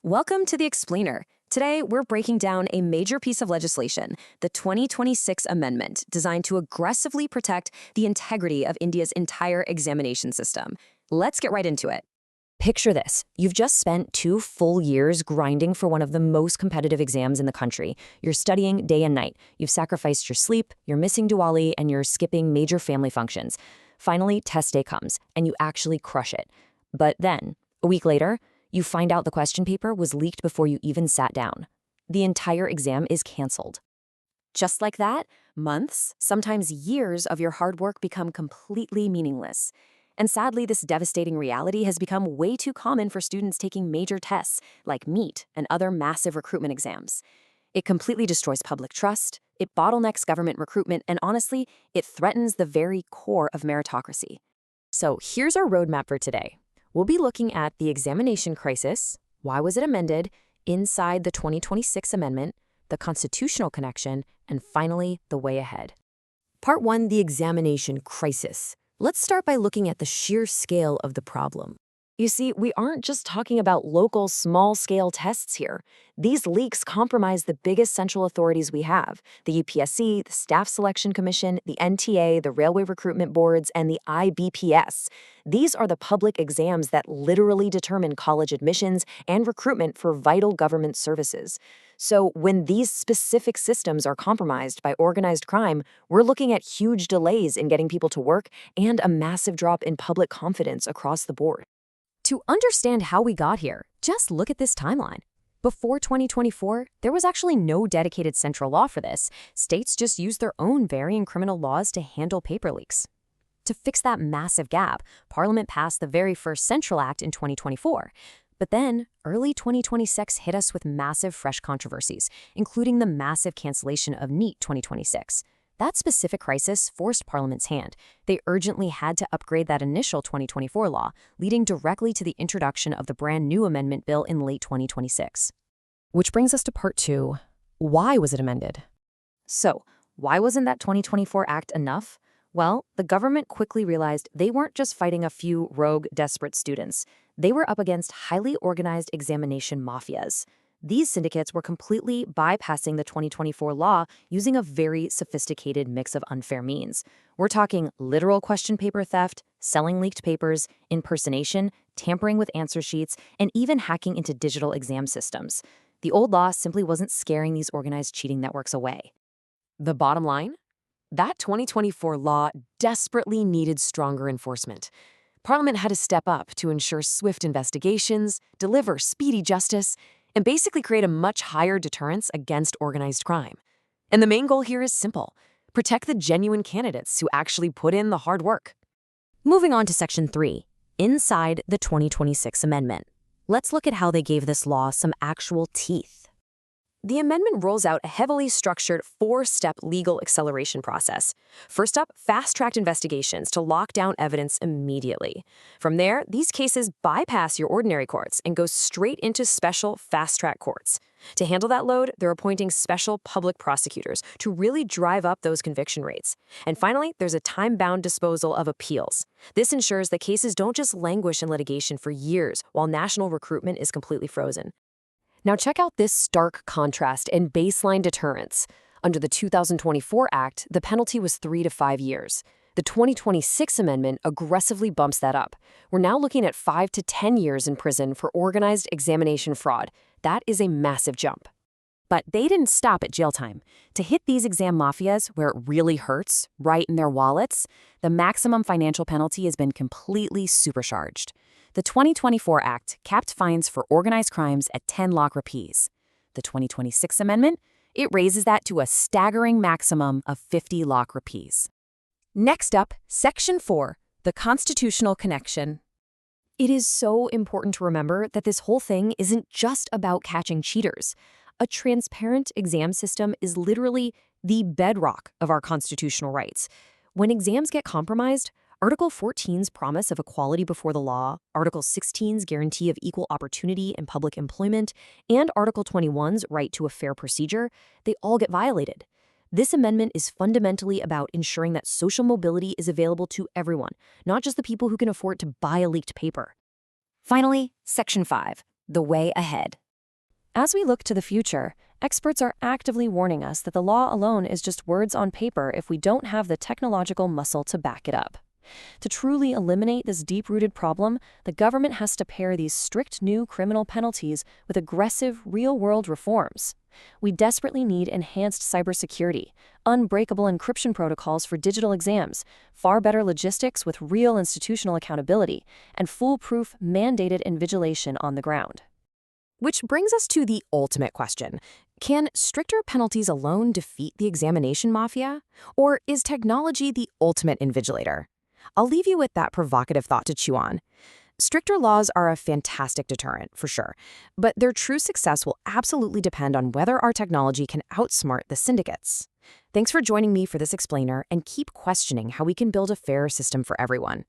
Welcome to The Explainer. Today, we're breaking down a major piece of legislation, the 2026 Amendment, designed to aggressively protect the integrity of India's entire examination system. Let's get right into it. Picture this. You've just spent 2 full years grinding for one of the most competitive exams in the country. You're studying day and night. You've sacrificed your sleep, you're missing Diwali, and you're skipping major family functions. Finally, test day comes, and you actually crush it. But then, a week later, you find out the question paper was leaked before you even sat down. The entire exam is canceled. Just like that, months, sometimes years of your hard work become completely meaningless. And sadly, this devastating reality has become way too common for students taking major tests like MEET and other massive recruitment exams. It completely destroys public trust, it bottlenecks government recruitment, and honestly, it threatens the very core of meritocracy. So here's our roadmap for today. We'll be looking at the examination crisis, why was it amended, inside the 2026 Amendment, the constitutional connection, and finally, the way ahead. Part 1, the examination crisis. Let's start by looking at the sheer scale of the problem. You see, we aren't just talking about local, small-scale tests here. These leaks compromise the biggest central authorities we have: the UPSC, the Staff Selection Commission, the NTA, the Railway Recruitment Boards, and the IBPS. These are the public exams that literally determine college admissions and recruitment for vital government services. So when these specific systems are compromised by organized crime, we're looking at huge delays in getting people to work and a massive drop in public confidence across the board. To understand how we got here, just look at this timeline. Before 2024, there was actually no dedicated central law for this. States just used their own varying criminal laws to handle paper leaks. To fix that massive gap, Parliament passed the very first Central Act in 2024. But then, early 2026 hit us with massive fresh controversies, including the massive cancellation of NEET 2026. That specific crisis forced Parliament's hand. They urgently had to upgrade that initial 2024 law, leading directly to the introduction of the brand new amendment bill in late 2026. Which brings us to part 2. Why was it amended? So, why wasn't that 2024 act enough? Well, the government quickly realized they weren't just fighting a few rogue, desperate students. They were up against highly organized examination mafias. These syndicates were completely bypassing the 2024 law using a very sophisticated mix of unfair means. We're talking literal question paper theft, selling leaked papers, impersonation, tampering with answer sheets, and even hacking into digital exam systems. The old law simply wasn't scaring these organized cheating networks away. The bottom line? That 2024 law desperately needed stronger enforcement. Parliament had to step up to ensure swift investigations, deliver speedy justice, and basically create a much higher deterrence against organized crime. And the main goal here is simple: protect the genuine candidates who actually put in the hard work. Moving on to Section 3, inside the 2026 Amendment. Let's look at how they gave this law some actual teeth. The amendment rolls out a heavily structured 4-step legal acceleration process. First up, fast-tracked investigations to lock down evidence immediately. From there, these cases bypass your ordinary courts and go straight into special fast-track courts. To handle that load, they're appointing special public prosecutors to really drive up those conviction rates. And finally, there's a time-bound disposal of appeals. This ensures that cases don't just languish in litigation for years while national recruitment is completely frozen. Now check out this stark contrast and baseline deterrence. Under the 2024 Act, the penalty was 3 to 5 years. The 2026 Amendment aggressively bumps that up. We're now looking at 5 to 10 years in prison for organized examination fraud. That is a massive jump. But they didn't stop at jail time. To hit these exam mafias where it really hurts, right in their wallets, the maximum financial penalty has been completely supercharged. The 2024 Act capped fines for organized crimes at 10 lakh rupees. The 2026 Amendment, it raises that to a staggering maximum of 50 lakh rupees. Next up, Section 4, the constitutional connection. It is so important to remember that this whole thing isn't just about catching cheaters. A transparent exam system is literally the bedrock of our constitutional rights. When exams get compromised, Article 14's promise of equality before the law, Article 16's guarantee of equal opportunity in public employment, and Article 21's right to a fair procedure, they all get violated. This amendment is fundamentally about ensuring that social mobility is available to everyone, not just the people who can afford to buy a leaked paper. Finally, Section 5, the way ahead. As we look to the future, experts are actively warning us that the law alone is just words on paper if we don't have the technological muscle to back it up. To truly eliminate this deep-rooted problem, the government has to pair these strict new criminal penalties with aggressive, real-world reforms. We desperately need enhanced cybersecurity, unbreakable encryption protocols for digital exams, far better logistics with real institutional accountability, and foolproof, mandated invigilation on the ground. Which brings us to the ultimate question. Can stricter penalties alone defeat the examination mafia? Or is technology the ultimate invigilator? I'll leave you with that provocative thought to chew on. Stricter laws are a fantastic deterrent, for sure, but their true success will absolutely depend on whether our technology can outsmart the syndicates. Thanks for joining me for this explainer, and keep questioning how we can build a fairer system for everyone.